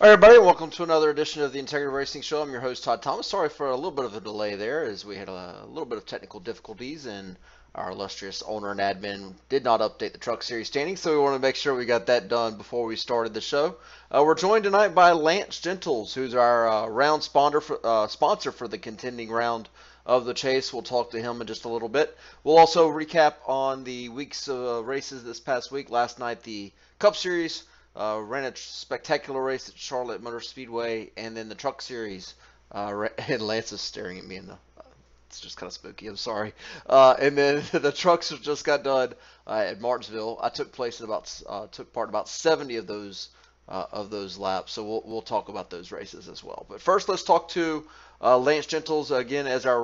All right, everybody, welcome to another edition of the Integrity Racing Show. I'm your host, Todd Thomas. Sorry for a little bit of a delay there as we had a little bit of technical difficulties and our illustrious owner and admin did not update the Truck Series standings, so we want to make sure we got that done before we started the show. We're joined tonight by Lance Gentles, who's our round sponsor for the contending round of the Chase. We'll talk to him in just a little bit. We'll also recap on the week's races this past week. Last night, the Cup Series. Ran a spectacular race at Charlotte Motor Speedway, and then the Truck Series. And Lance is staring at me, and it's just kind of spooky. I'm sorry. And then the Trucks just got done at Martinsville. I took part in about 70 of those laps. So we'll talk about those races as well. But first, let's talk to Lance Gentles again as our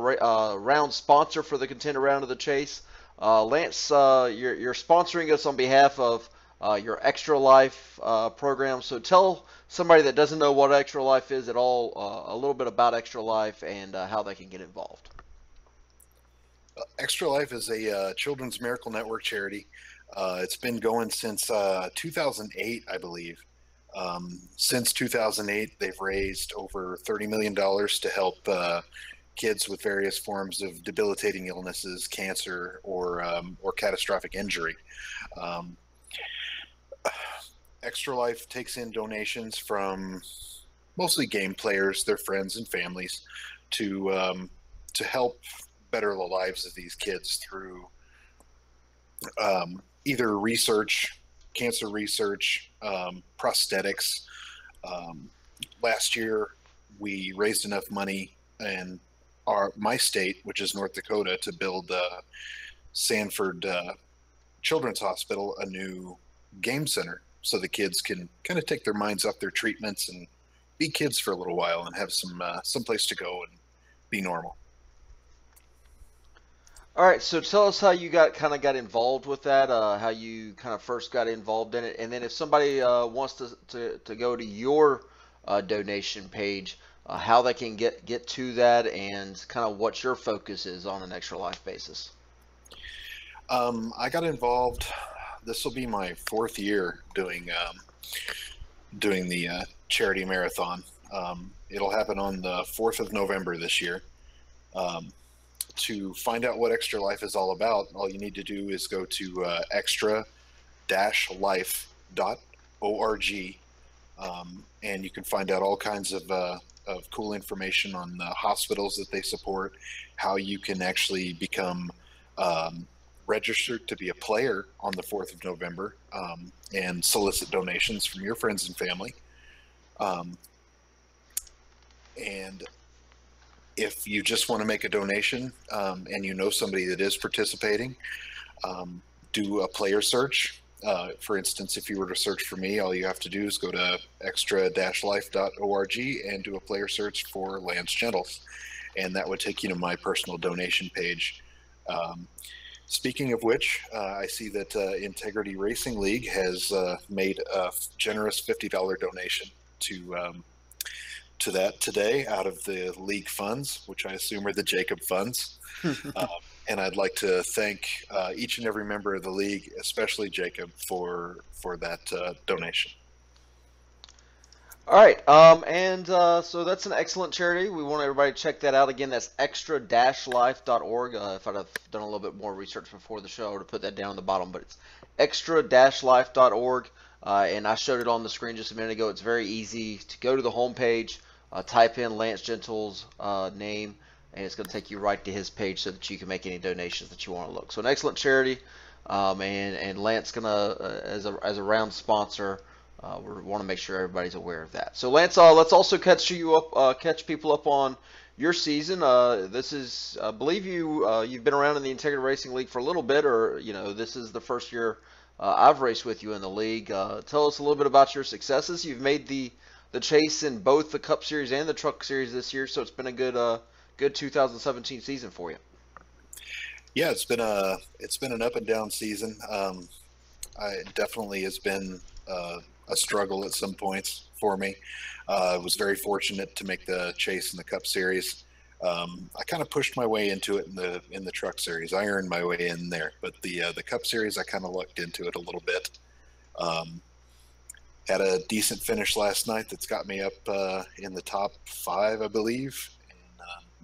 round sponsor for the Contender Round of the Chase. Lance, you're sponsoring us on behalf of your Extra Life program. So tell somebody that doesn't know what Extra Life is at all a little bit about Extra Life and how they can get involved. Extra Life is a Children's Miracle Network charity. It's been going since 2008, I believe. Since 2008, they've raised over $30 million to help kids with various forms of debilitating illnesses, cancer, or catastrophic injury. Extra Life takes in donations from mostly game players, their friends, and families to help better the lives of these kids through either research, cancer research, prosthetics. Last year, we raised enough money in my state, which is North Dakota, to build Sanford Children's Hospital a new game center, so the kids can kind of take their minds off their treatments and be kids for a little while and have some place to go and be normal. All right, so tell us how you got involved with that, how you kind of first got involved in it, and then if somebody wants to go to your donation page, how they can get to that, and kind of what your focus is on an Extra Life basis. I got involved. This will be my fourth year doing the charity marathon. It'll happen on the 4th of November this year. To find out what Extra Life is all about, all you need to do is go to extra-life.org, and you can find out all kinds of cool information on the hospitals that they support, how you can actually become registered to be a player on the 4th of November, and solicit donations from your friends and family. And if you just want to make a donation and you know somebody that is participating, do a player search. For instance, if you were to search for me, all you have to do is go to extra-life.org and do a player search for Lance Gentles, and that would take you to my personal donation page. Speaking of which, I see that Integrity Racing League has made a generous $50 donation to that today out of the league funds, which I assume are the Jacob funds. And I'd like to thank each and every member of the league, especially Jacob, for that donation. All right, so that's an excellent charity. We want everybody to check that out. Again, that's extra-life.org. If I'd have done a little bit more research before the show, I would have put that down on the bottom, but it's extra-life.org, and I showed it on the screen just a minute ago. It's very easy to go to the homepage, type in Lance Gentles' name, and it's going to take you right to his page so that you can make any donations that you want to look. So an excellent charity, and Lance going to, as a round sponsor, we want to make sure everybody's aware of that. So Lance, let's also catch people up on your season. This is, I believe you've been around in the Integrity Racing League for a little bit, or this is the first year I've raced with you in the league. Tell us a little bit about your successes. You've made the chase in both the Cup Series and the Truck Series this year, so it's been a good 2017 season for you. Yeah, it's been an up and down season. It definitely has been a struggle at some points for me. I was very fortunate to make the chase in the Cup Series. I kind of pushed my way into it in the Truck Series. I earned my way in there, but the Cup Series, I kind of lucked into it a little bit. Had a decent finish last night that's got me up in the top 5, I believe.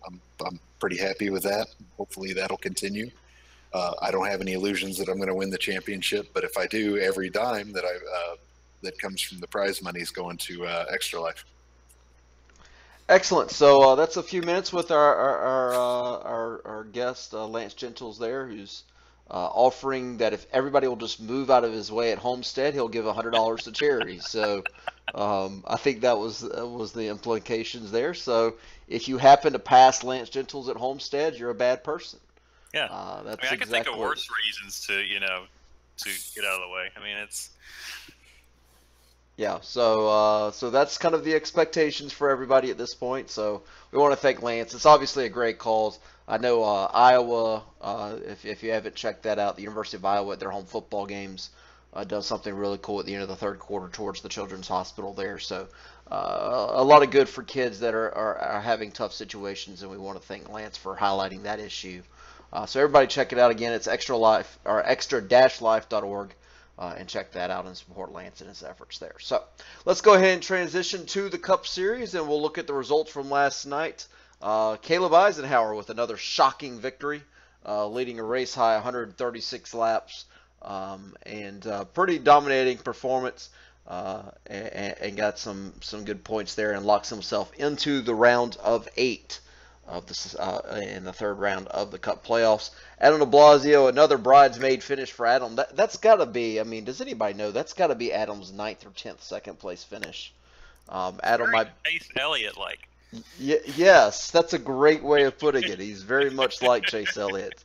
And I'm pretty happy with that. Hopefully that'll continue. I don't have any illusions that I'm going to win the championship, but if I do, every dime that comes from the prize money is going to Extra Life. Excellent. So that's a few minutes with our guest Lance Gentles there, who's offering that if everybody will just move out of his way at Homestead, he'll give $100 to charity. So I think that was the implications there. So if you happen to pass Lance Gentles at Homestead, you're a bad person. Yeah, that's I mean, I can think of exactly worse reasons to get out of the way. I mean, it's Yeah, so that's kind of the expectations for everybody at this point. So we want to thank Lance. It's obviously a great cause. I know Iowa, if you haven't checked that out, the University of Iowa at their home football games does something really cool at the end of the third quarter towards the Children's Hospital there. So a lot of good for kids that are having tough situations, and we want to thank Lance for highlighting that issue. So everybody check it out again. It's extra-life.org. And check that out and support Lance in his efforts there. So let's go ahead and transition to the Cup Series, and we'll look at the results from last night. Caleb Eisenhower with another shocking victory, leading a race high 136 laps, and pretty dominating performance, and got some good points there, and locks himself into the round of 8 of this in the third round of the Cup playoffs. Adam de Blasio, another bridesmaid finish for Adam. That's got to be, I mean, does anybody know? That's got to be Adam's 9th or 10th second place finish. Adam, Chase Elliott like. Yes, that's a great way of putting it. He's very much like Chase Elliott.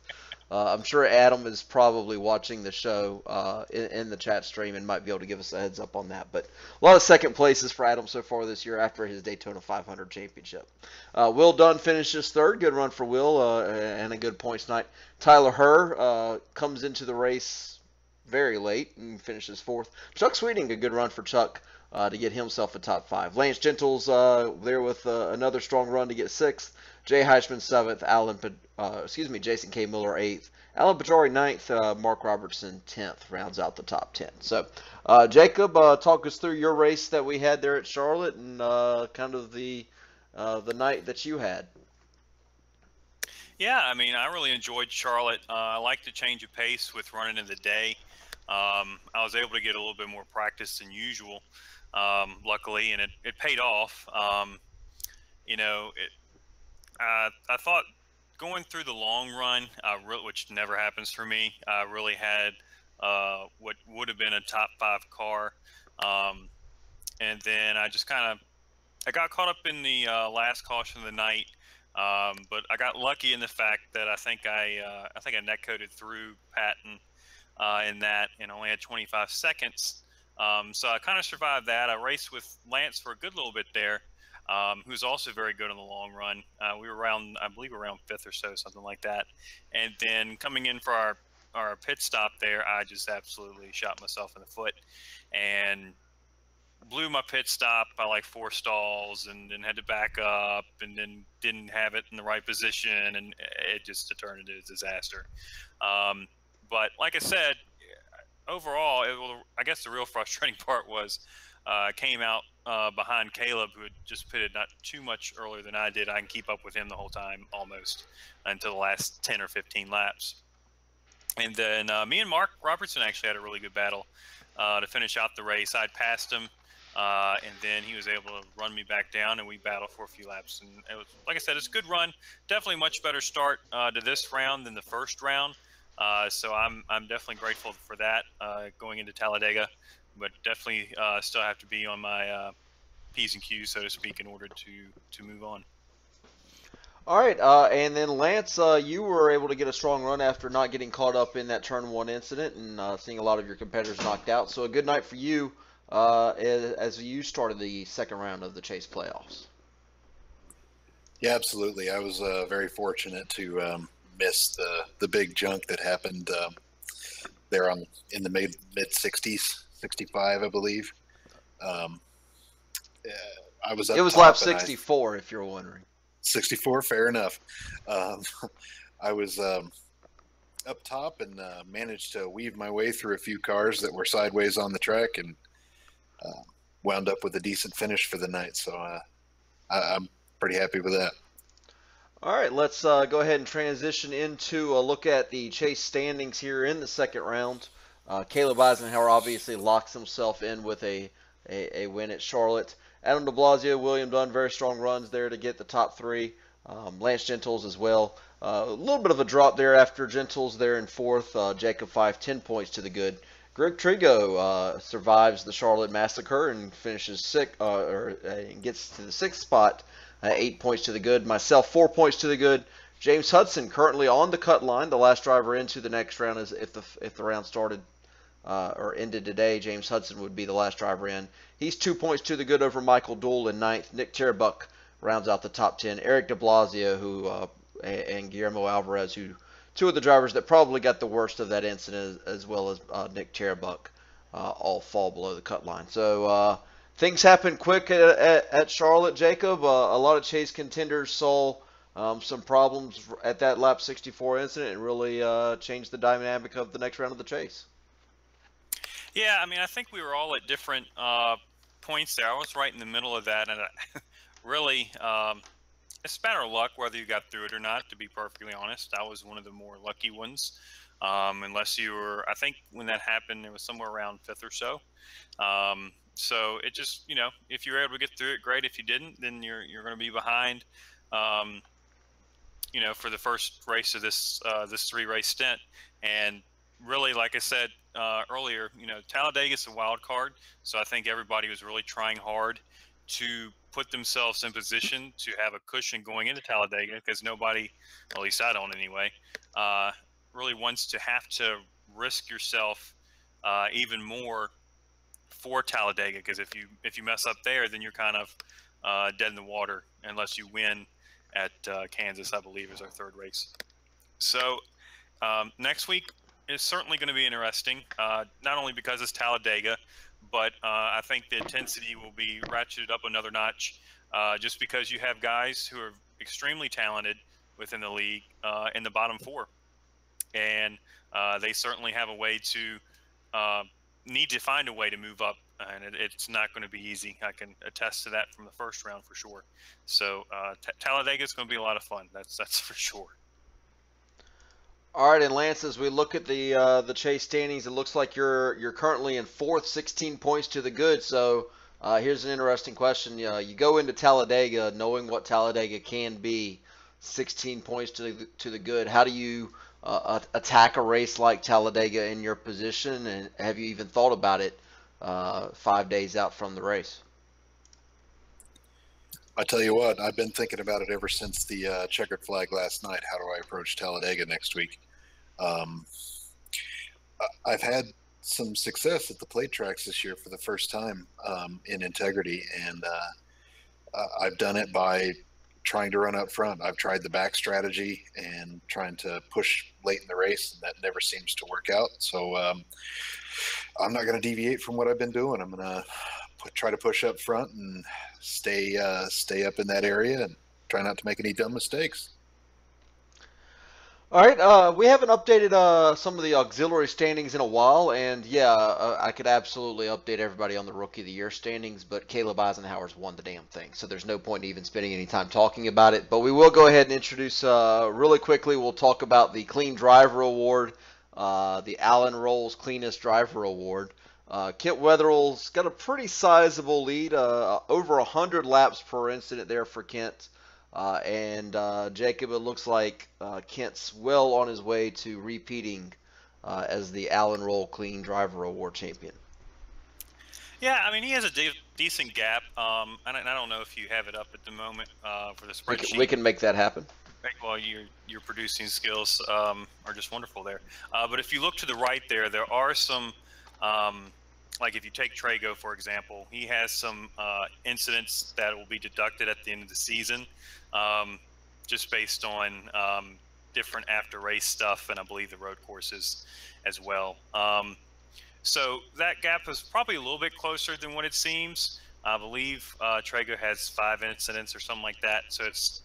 I'm sure Adam is probably watching the show in the chat stream and might be able to give us a heads up on that. But a lot of second places for Adam so far this year after his Daytona 500 championship. Will Dunn finishes third. Good run for Will and a good points night. Tyler Herr comes into the race very late and finishes fourth. Chuck Sweeting, a good run for Chuck to get himself a top 5. Lance Gentles there with another strong run to get 6th. Jay Heisman 7th, Jason K. Miller 8th, Alan Pajari 9th, Mark Robertson 10th, rounds out the top 10. So, Jacob, talk us through your race that we had there at Charlotte and kind of the night that you had. Yeah, I mean, I really enjoyed Charlotte. I like the change of pace with running in the day. I was able to get a little bit more practice than usual, luckily, and it paid off. I thought going through the long run, which never happens for me, I really had what would have been a top 5 car. And then I got caught up in the last caution of the night. But I got lucky in the fact that I think I net coded through Patton in that and only had 25 seconds. So I kind of survived that. I raced with Lance for a good little bit there. Who's also very good in the long run. We were I believe around 5th or so, something like that. And then coming in for our pit stop there, I just absolutely shot myself in the foot and blew my pit stop by like 4 stalls and then had to back up and then didn't have it in the right position, and it turned into a disaster. But like I said, overall, I guess the real frustrating part was came out behind Caleb, who had just pitted not too much earlier than I did. I can keep up with him the whole time almost until the last 10 or 15 laps. And then me and Mark Robertson actually had a really good battle to finish out the race. I'd passed him, and then he was able to run me back down, and we battled for a few laps. And it was, like I said, it's a good run. Definitely a much better start to this round than the first round. So I'm definitely grateful for that going into Talladega. But definitely still have to be on my P's and Q's, so to speak, in order to move on. All right, and then Lance, you were able to get a strong run after not getting caught up in that turn 1 incident and seeing a lot of your competitors knocked out. So a good night for you as you started the second round of the Chase playoffs. Yeah, absolutely. I was very fortunate to miss the big junk that happened there in the mid 60s. 65, I believe. I was up It was top lap 64, if you're wondering. 64, fair enough. I was up top and managed to weave my way through a few cars that were sideways on the track and wound up with a decent finish for the night. So I'm pretty happy with that. All right, let's go ahead and transition into a look at the chase standings here in the second round. Caleb Eisenhower obviously locks himself in with a win at Charlotte. Adam de Blasio, William Dunn, very strong runs there to get the top three. Lance Gentles as well. A little bit of a drop there after Gentles there in fourth. Jacob Fife, 10 points to the good. Greg Trigo survives the Charlotte massacre and finishes gets to the sixth spot. 8 points to the good. Myself, 4 points to the good. James Hudson currently on the cut line. The last driver into the next round is if the round started or ended today, James Hudson would be the last driver in. He's 2 points to the good over Michael Doole in ninth. Nick Terbuck rounds out the top 10. Eric de Blasio and Guillermo Alvarez, who two of the drivers that probably got the worst of that incident, as well as Nick Terbuck, all fall below the cut line. So things happen quick at Charlotte, Jacob. A lot of chase contenders saw some problems at that lap 64 incident and really changed the dynamic of the next round of the chase. Yeah, I mean, I think we were all at different points there. I was right in the middle of that, and really, it's a matter of luck whether you got through it or not, to be perfectly honest. I was one of the more lucky ones, unless you were, I think when that happened, it was somewhere around fifth or so. So it just, if you were able to get through it, great. If you didn't, then you're going to be behind, for the first race of this three-race stint. And really, like I said earlier, Talladega is a wild card. So I think everybody was really trying hard to put themselves in position to have a cushion going into Talladega, because nobody, at least I don't anyway, really wants to have to risk yourself even more for Talladega, because if you mess up there, then you're kind of dead in the water unless you win at Kansas, I believe, is our third race. So next week is certainly going to be interesting, not only because it's Talladega, but I think the intensity will be ratcheted up another notch, just because you have guys who are extremely talented within the league in the bottom four, and they certainly have a way to need to find a way to move up, and it's not going to be easy. I can attest to that from the first round for sure. So Talladega is going to be a lot of fun. That's for sure. All right, and Lance, as we look at the chase standings, it looks like you're currently in fourth, 16 points to the good. So here's an interesting question. You go into Talladega knowing what Talladega can be, 16 points to the good. How do you attack a race like Talladega in your position, and have you even thought about it 5 days out from the race? I tell you what, I've been thinking about it ever since the checkered flag last night. How do I approach Talladega next week? I've had some success at the plate tracks this year for the first time in integrity, and I've done it by trying to run up front. I've tried the back strategy and trying to push late in the race, and that never seems to work out. So I'm not going to deviate from what I've been doing. I'm going to try to push up front and stay up in that area and try not to make any dumb mistakes. All right, we haven't updated some of the auxiliary standings in a while, and yeah, I could absolutely update everybody on the Rookie of the Year standings, but Caleb Eisenhower's won the damn thing, so there's no point in even spending any time talking about it. But we will go ahead and introduce really quickly. We'll talk about the Clean Driver Award, the Allen Rolls Cleanest Driver Award. Kent Wetherell's got a pretty sizable lead, over 100 laps per incident there for Kent. And Jacob, it looks like Kent's well on his way to repeating as the Allen Roll Clean Driver Award champion. Yeah, I mean, he has a decent gap. I don't know if you have it up at the moment for the spreadsheet. We can make that happen. Well, your producing skills are just wonderful there. But if you look to the right there are some, like if you take Trago, for example, he has some incidents that will be deducted at the end of the season, just based on different after-race stuff, and I believe the road courses as well. So that gap is probably a little bit closer than what it seems. I believe Trago has 5 incidents or something like that. So it's,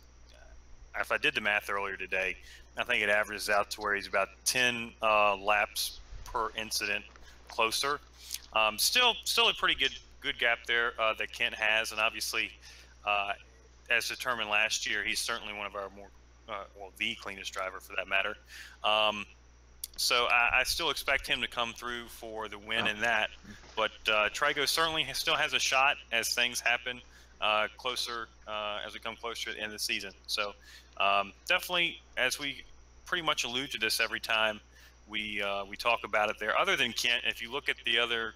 if I did the math earlier today, I think it averages out to where he's about 10 laps per incident closer. Still a pretty good gap there that Kent has, and obviously, as determined last year, he's certainly one of our more the cleanest driver for that matter. So I still expect him to come through for the win in that. But Trigo certainly still has a shot as things happen closer as we come closer to the end of the season. So definitely, as we pretty much allude to this every time we talk about it there. Other than Kent, if you look at the other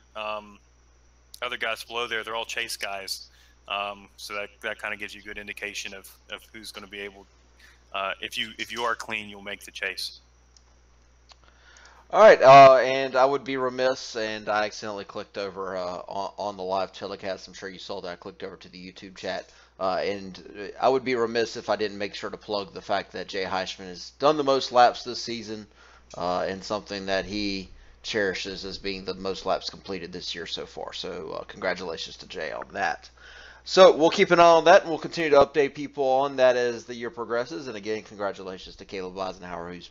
guys below there, they're all chase guys. So that kind of gives you a good indication of who's going to be able. If you are clean, you'll make the chase. All right, and I would be remiss, and I accidentally clicked over on the live telecast. I'm sure you saw that. I clicked over to the YouTube chat, and I would be remiss if I didn't make sure to plug the fact that Jay Heishman has done the most laps this season, and something that he cherishes as being the most laps completed this year so far. So congratulations to Jay on that. So we'll keep an eye on that, and we'll continue to update people on that as the year progresses. And again, congratulations to Caleb Eisenhower, who's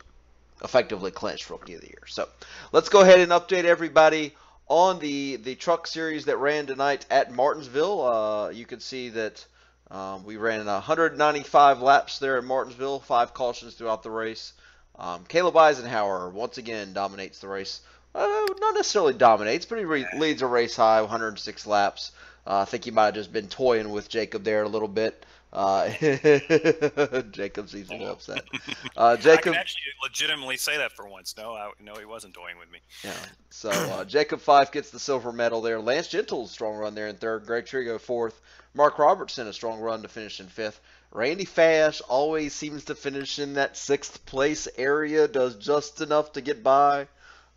effectively clinched Rookie of the Year. So let's go ahead and update everybody on the truck series that ran tonight at Martinsville. You can see that we ran 195 laps there at Martinsville, 5 cautions throughout the race. Caleb Eisenhower once again dominates the race. Not necessarily dominates, but he leads a race high, 106 laps. I think he might have just been toying with Jacob there a little bit. Jacob seems a little upset. Jacob, I can actually legitimately say that for once. No, he wasn't toying with me. Yeah. So Jacob Fife gets the silver medal there. Lance Gentle's strong run there in third. Greg Trigo fourth. Mark Robertson a strong run to finish in fifth. Randy Fash always seems to finish in that 6th place area. Does just enough to get by.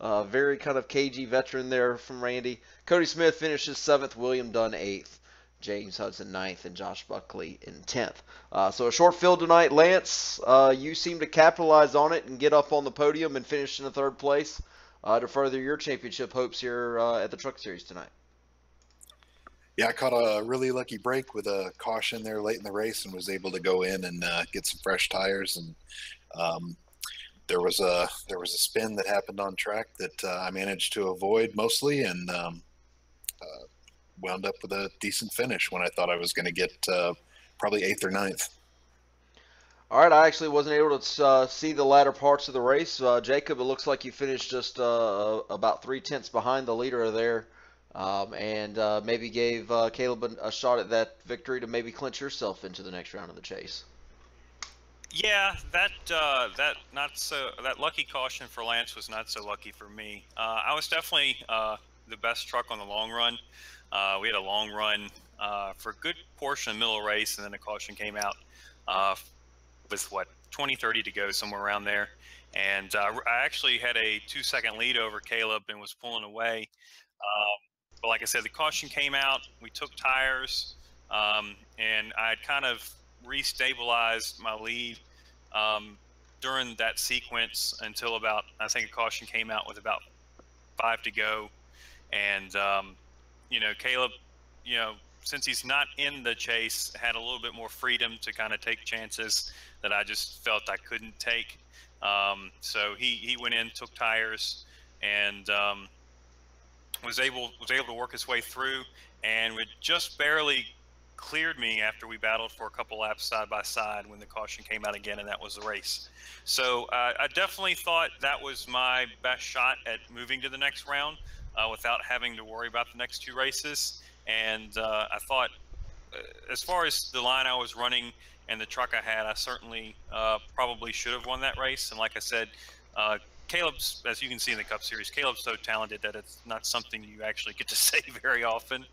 Very kind of cagey veteran there from Randy. Cody Smith finishes 7th. William Dunn 8th. James Hudson 9th, and Josh Buckley in 10th. So a short field tonight. Lance, you seem to capitalize on it and get up on the podium and finish in the 3rd place to further your championship hopes here at the Truck Series tonight. Yeah, I caught a really lucky break with a caution there late in the race and was able to go in and get some fresh tires. And there was a spin that happened on track that I managed to avoid mostly, and wound up with a decent finish when I thought I was going to get probably 8th or 9th. All right, I actually wasn't able to see the latter parts of the race. Jacob, it looks like you finished just about 3/10 behind the leader there, and maybe gave Caleb a shot at that victory to maybe clinch yourself into the next round of the chase. Yeah, that lucky caution for Lance was not so lucky for me. I was definitely the best truck on the long run. We had a long run for a good portion of the middle race, and then the caution came out with 20-30 to go, somewhere around there. And I actually had a 2-second lead over Caleb and was pulling away. But like I said, the caution came out. We took tires, and I had kind of restabilized my lead during that sequence until about, I think a caution came out with about 5 to go. And Caleb, since he's not in the chase, had a little bit more freedom to kind of take chances that I just felt I couldn't take. So he went in, took tires, and was able to work his way through, and it just barely cleared me after we battled for a couple laps side by side when the caution came out again, and that was the race. So I definitely thought that was my best shot at moving to the next round. Without having to worry about the next 2 races. And I thought, as far as the line I was running and the truck I had, I certainly probably should have won that race. And like I said, Caleb's, as you can see in the Cup Series, Caleb's so talented that it's not something you actually get to say very often,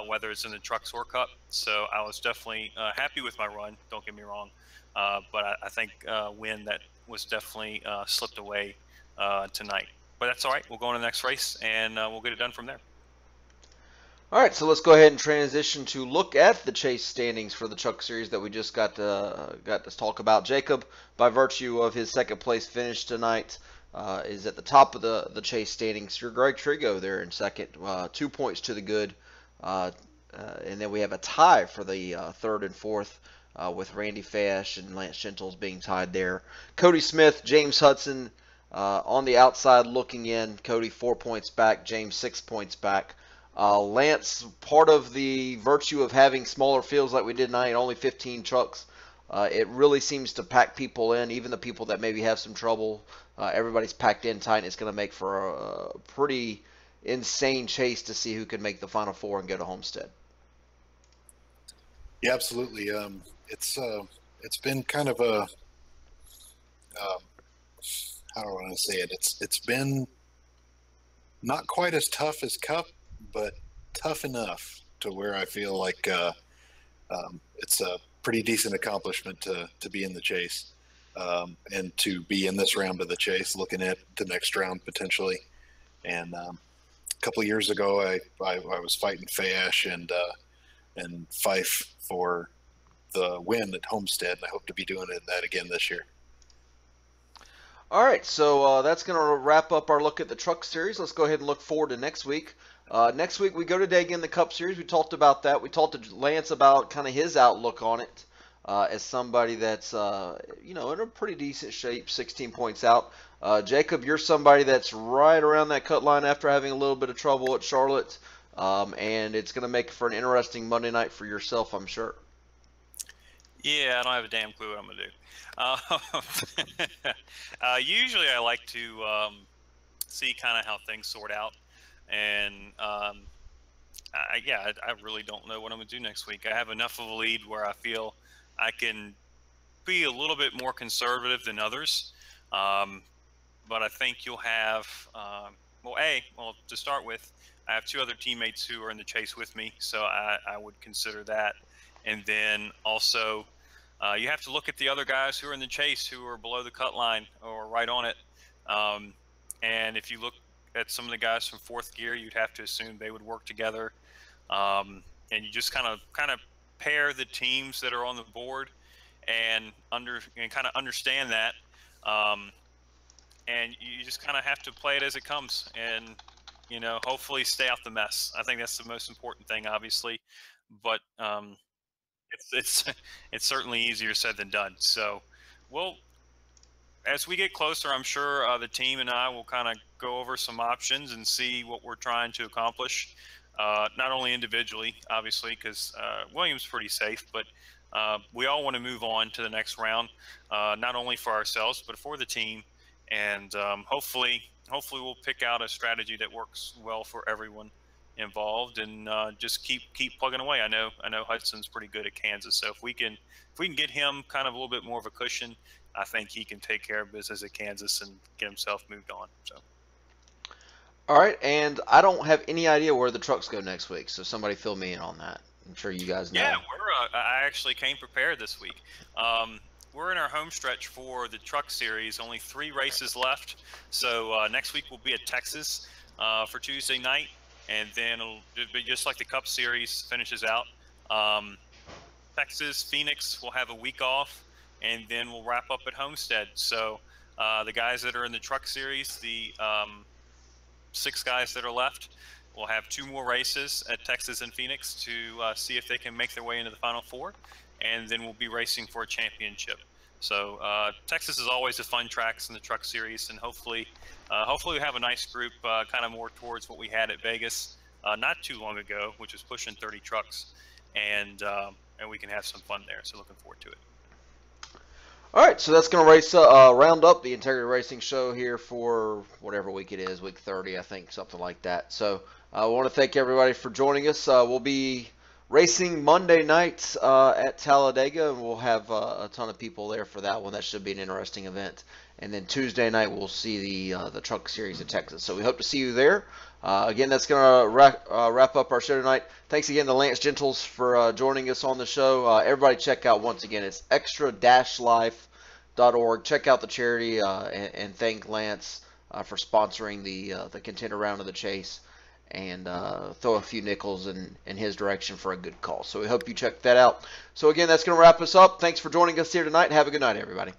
whether it's in the trucks or Cup. So I was definitely happy with my run, don't get me wrong. But I think win that was definitely slipped away tonight. But that's all right. We'll go on to the next race, and we'll get it done from there. All right, so let's go ahead and transition to look at the chase standings for the Truck Series that we just got to talk about. Jacob, by virtue of his 2nd place finish tonight, is at the top of the chase standings. You're Greg Trigo there in 2nd, 2 points to the good. And then we have a tie for the 3rd and 4th with Randy Fash and Lance Gentles being tied there. Cody Smith, James Hudson, on the outside looking in. Cody 4 points back, James 6 points back. Lance, part of the virtue of having smaller fields like we did tonight, only 15 trucks, it really seems to pack people in, even the people that maybe have some trouble. Everybody's packed in tight, and it's going to make for a pretty insane chase to see who can make the Final Four and go to Homestead. Yeah, absolutely. It's been kind of a how do I want to say it? It's been not quite as tough as Cup, but tough enough to where I feel like it's a pretty decent accomplishment to be in the chase and to be in this round of the chase, looking at the next round potentially. And a couple of years ago, I was fighting Fayesh and Fife for the win at Homestead, and I hope to be doing that again this year. All right, so that's going to wrap up our look at the Truck Series. Let's go ahead and look forward to next week. Next week we go to Dega in the Cup Series. We talked about that. We talked to Lance about kind of his outlook on it as somebody that's in a pretty decent shape, 16 points out. Jacob, you're somebody that's right around that cut line after having a little bit of trouble at Charlotte, and it's going to make for an interesting Monday night for yourself, I'm sure. Yeah, I don't have a damn clue what I'm gonna do. Usually, I like to see kind of how things sort out, and I really don't know what I'm gonna do next week. I have enough of a lead where I feel I can be a little bit more conservative than others, but I think you'll have to start with, I have two other teammates who are in the chase with me, so I would consider that, and then also. You have to look at the other guys who are in the chase who are below the cut line or right on it. And if you look at some of the guys from fourth gear, you'd have to assume they would work together. And you just kind of pair the teams that are on the board and kind of understand that. And you just kind of have to play it as it comes and, hopefully stay out the mess. I think that's the most important thing, obviously. But it's certainly easier said than done. So, as we get closer, I'm sure the team and I will kind of go over some options and see what we're trying to accomplish. Not only individually, obviously, because William's pretty safe, but we all want to move on to the next round, not only for ourselves but for the team. And hopefully we'll pick out a strategy that works well for everyone involved, and just keep plugging away. I know Hudson's pretty good at Kansas, so if we can get him kind of a little bit more of a cushion, I think he can take care of business at Kansas and get himself moved on. So. All right, and I don't have any idea where the trucks go next week, so somebody fill me in on that. I'm sure you guys know. Yeah, I actually came prepared this week. We're in our home stretch for the Truck Series. Only 3 races left, so next week we'll be at Texas for Tuesday night. And then it'll be just like the Cup Series finishes out. Texas, Phoenix will have a week off, and then we'll wrap up at Homestead. So the guys that are in the Truck Series, the 6 guys that are left, will have 2 more races at Texas and Phoenix to see if they can make their way into the Final Four, and then we'll be racing for a championship. So Texas is always a fun tracks in the Truck Series, and hopefully we have a nice group, kind of more towards what we had at Vegas not too long ago, which was pushing 30 trucks, and we can have some fun there. So looking forward to it. All right, so that's going to round up the Integrity Racing Show here for whatever week it is, week 30, I think, something like that. So I want to thank everybody for joining us. We'll be racing Monday night at Talladega, and we'll have a ton of people there for that one. That should be an interesting event. And then Tuesday night we'll see the Truck Series in Texas. So we hope to see you there. Again, that's going to wrap up our show tonight. Thanks again to Lance Gentles for joining us on the show. Everybody check out, once again, it's extra-life.org. Check out the charity and thank Lance for sponsoring the contender round of the chase, and throw a few nickels in his direction for a good cause. So we hope you check that out. So again, that's going to wrap us up. Thanks for joining us here tonight. Have a good night, everybody.